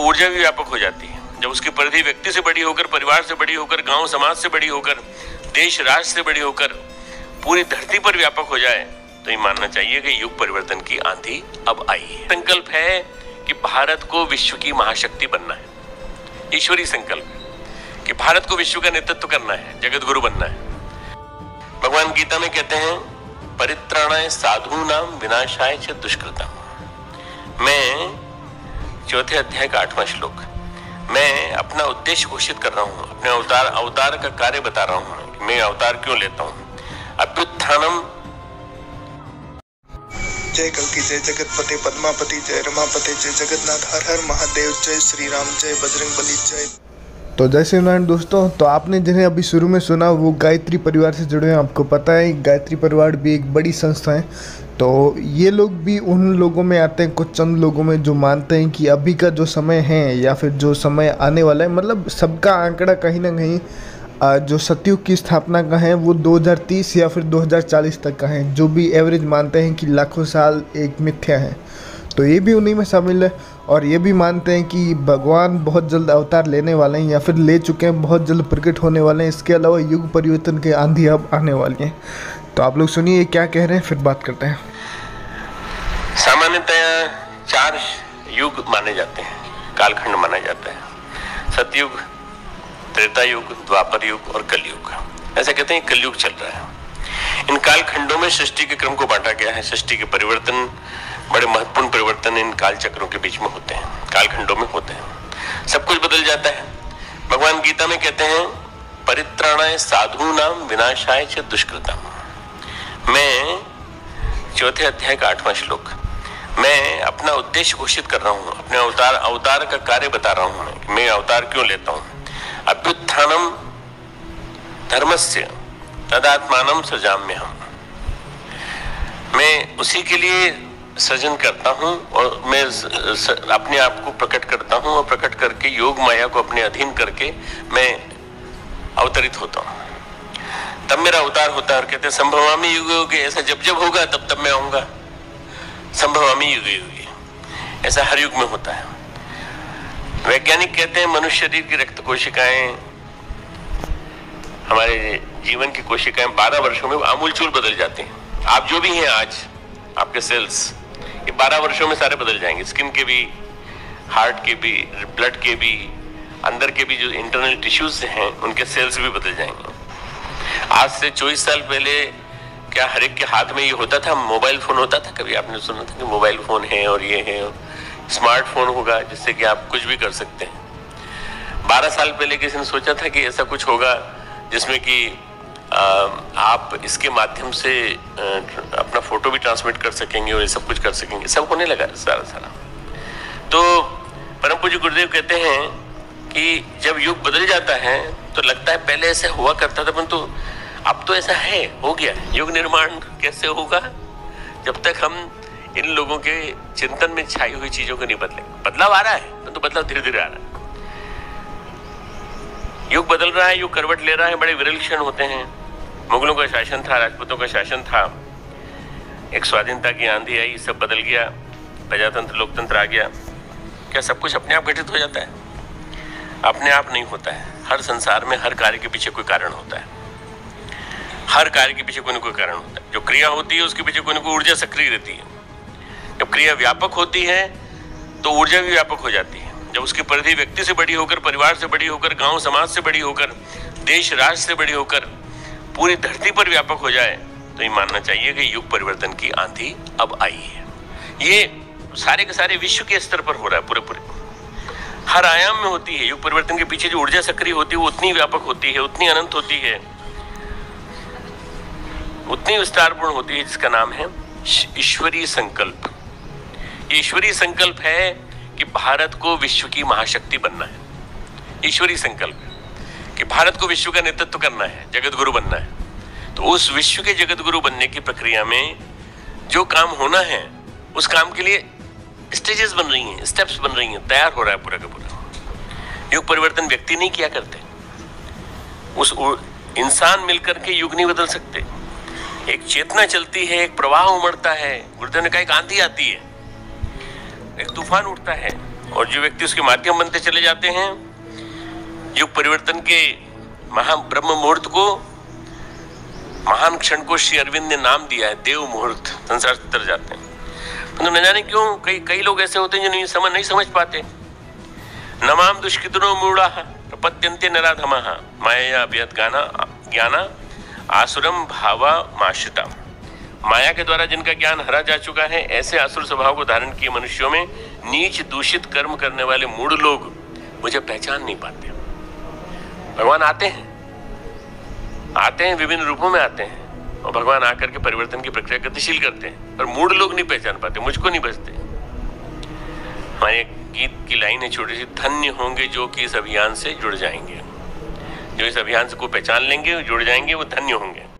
ऊर्जा भी व्यापक हो जाती है। जब उसकी परिधि व्यक्ति से बड़ी होकर, परिवार से बड़ी होकर, गांव समाज से बड़ी होकर, देश राष्ट्र से बड़ी होकर पूरी धरती पर व्यापक हो जाए तो ये मानना चाहिए कि युग परिवर्तन की आंधी अब आई है। संकल्प है कि भारत को विश्व की महाशक्ति बनना है। ईश्वरीय संकल्प है कि भारत को विश्व का नेतृत्व करना है, जगत गुरु बनना है। भगवान गीता में कहते हैं, परित्राणाय साधूनां विनाशाय च दुष्कृताम्। मैं चौथे अध्याय का 8वां श्लोक, मैं अपना उद्देश्य घोषित कर रहा हूं, अपने अवतार का कार्य बता रहा हूं, मैं अवतार क्यों लेता हूं। अभ्युत्थानम। जय कल्कि, जय जगतपते पद्मापति, जय रमापते, जय जगन्नाथ, हर हर महादेव, जय श्री राम, जय बजरंग बली, जय। तो जय श्री नारायण दोस्तों। तो आपने जिन्हें अभी शुरू में सुना वो गायत्री परिवार से जुड़े हैं। आपको पता है गायत्री परिवार भी एक बड़ी संस्था है। तो ये लोग भी उन लोगों में आते हैं, कुछ चंद लोगों में, जो मानते हैं कि अभी का जो समय है या फिर जो समय आने वाला है, मतलब सबका आंकड़ा कहीं ना कहीं जो सतयुग की स्थापना का है वो 2030 या फिर 2040 तक का है। जो भी एवरेज मानते हैं कि लाखों साल एक मिथ्या है, तो ये भी उन्हीं में शामिल है। और ये भी मानते हैं कि भगवान बहुत जल्द अवतार लेने वाले हैं या फिर ले चुके हैं, बहुत जल्द प्रकट होने वाले हैं। इसके अलावा युग परिवर्तन की आंधी अब आने वाली है। तो आप लोग सुनिए क्या कह रहे हैं, फिर बात करते हैं। सामान्यतः 4 युग माने जाते हैं, कालखंड माना जाता है। सतयुग, त्रेता युग, द्वापर युग और कलयुग। ऐसा कहते हैं कलयुग चल रहा है। इन कालखंडों में सृष्टि के क्रम को बांटा गया है। सृष्टि के परिवर्तन, बड़े महत्वपूर्ण परिवर्तन इन काल चक्रों के बीच में होते हैं, कालखंडों में होते हैं। सब कुछ बदल जाता है। भगवान गीता में कहते हैं, परित्राणाय साधूनां विनाशाय च दुष्कृताम्। मैं चौथे अध्याय का 8वां श्लोक, मैं अपना उद्देश्य घोषित कर रहा हूं, अपने अवतार का कार्य बता रहा हूं, मैं अवतार क्यों लेता हूं। अभ्युत्थानम धर्मस्य तदात्मानं सृजाम्यहम्। मैं उसी के लिए सृजन करता हूं और मैं अपने आप को प्रकट करता हूं और प्रकट करके योग माया को अपने अधीन करके मैं अवतरित होता हूं। तब मेरा अवतार होता है। और कहते हैं संभवामि युगे युगे, ऐसा जब जब होगा तब तब मैं आऊंगा। संभवामि युगे युगे, ऐसा हर युग में होता है। वैज्ञानिक कहते हैं मनुष्य शरीर की रक्त कोशिकाएं, हमारे जीवन की कोशिकाएं 12 वर्षों में आमूलचूल बदल जाती हैं। आप जो भी हैं आज, आपके सेल्स ये 12 वर्षों में सारे बदल जाएंगे। स्किन के भी, हार्ट के भी, ब्लड के भी, अंदर के भी जो इंटरनल टिश्यूज हैं उनके सेल्स भी बदल जाएंगे। आज से 24 साल पहले क्या हर एक के हाथ में ये होता था, मोबाइल फोन होता था? कभी आपने सुना था कि मोबाइल फोन है और ये है, स्मार्टफोन होगा जिससे कि आप कुछ भी कर सकते हैं। 12 साल पहले किसी ने सोचा था कि ऐसा कुछ होगा जिसमें कि आप इसके माध्यम से अपना फोटो भी ट्रांसमिट कर सकेंगे और ये सब कुछ कर सकेंगे। सब होने लगा सारा। तो परम पूज्य गुरुदेव कहते हैं कि जब युग बदल जाता है तो लगता है पहले ऐसे हुआ करता था, परंतु अब तो ऐसा है, हो गया। युग निर्माण कैसे होगा जब तक हम इन लोगों के चिंतन में छाई हुई चीजों को नहीं बदलेंगे। बदलाव आ रहा है, परंतु बदलाव धीरे धीरे आ रहा है। युग बदल रहा है, युग करवट ले रहा है। बड़े विरल क्षण होते हैं। मुगलों का शासन था, राजपूतों का शासन था, एक स्वाधीनता की आंधी आई, सब बदल गया, प्रजातंत्र लोकतंत्र आ गया। क्या सब कुछ अपने आप घटित हो जाता है? अपने आप नहीं होता है। हर संसार में हर कार्य के पीछे कोई कारण होता है। हर कार्य के पीछे कोई ना कोई कारण होता है। जो क्रिया होती है उसके पीछे कोई ना कोई ऊर्जा सक्रिय रहती है। जब क्रिया व्यापक होती है तो ऊर्जा भी व्यापक हो जाती है। जब उसकी परिधि व्यक्ति से बड़ी होकर, परिवार से बड़ी होकर, गांव समाज से बड़ी होकर, देश राष्ट्र से बड़ी होकर पूरी धरती पर व्यापक हो जाए तो ये मानना चाहिए कि युग परिवर्तन की आंधी अब आई है। ये सारे के सारे विश्व के स्तर पर हो रहा है, पूरे हर आयाम में होती है। युग परिवर्तन के पीछे जो ऊर्जा सक्रिय होती है वो उतनी व्यापक होती है, उतनी अनंत होती है, उतनी विस्तारपूर्ण होती है, जिसका नाम है ईश्वरीय संकल्प। ईश्वरीय संकल्प है कि भारत को विश्व की महाशक्ति बनना है। ईश्वरीय संकल्प है कि भारत को विश्व का नेतृत्व करना है, जगत गुरु बनना है। तो उस विश्व के जगत गुरु बनने की प्रक्रिया में जो काम होना है उस काम के लिए स्टेजेस बन रही हैं, स्टेप्स बन रही हैं, तैयार हो रहा है पूरा का पूरा। युग परिवर्तन व्यक्ति नहीं किया करते, उस इंसान मिलकर के युग नहीं बदल सकते। एक चेतना चलती है, एक प्रवाह उमड़ता है। गुरुदेव ने कहा एक आंधी आती है, एक तूफान उठता है, और जो व्यक्ति उसके माध्यम बनते चले जाते हैं, युग परिवर्तन के ब्रह्म मुहूर्त को, महान क्षण को श्री अरविंद ने नाम दिया है देव मुहूर्त। संसार से तर जाते हैं, परंतु न जाने क्यों कई लोग ऐसे होते हैं जो नहीं समझ पाते। नमाम दुष्कृतनो मूढ़ा प्रपद्यन्ते नराधमाः माया अभ्यत ज्ञाना आसुरम भावा माश्रिता। माया के द्वारा जिनका ज्ञान हरा जा चुका है, ऐसे आसुर स्वभाव को धारण किए मनुष्यों में नीच दूषित कर्म करने वाले मूढ़ लोग मुझे पहचान नहीं पाते। भगवान आते हैं विभिन्न रूपों में आते हैं, और भगवान आकर के परिवर्तन की प्रक्रिया गतिशील करते हैं, पर मूढ़ लोग नहीं पहचान पाते, मुझको नहीं बचते। हमारे एक गीत की लाइन है छोटी सी, धन्य होंगे जो कि इस अभियान से जुड़ जाएंगे। जो इस अभियान से को पहचान लेंगे, जुड़ जाएंगे, वो धन्य होंगे।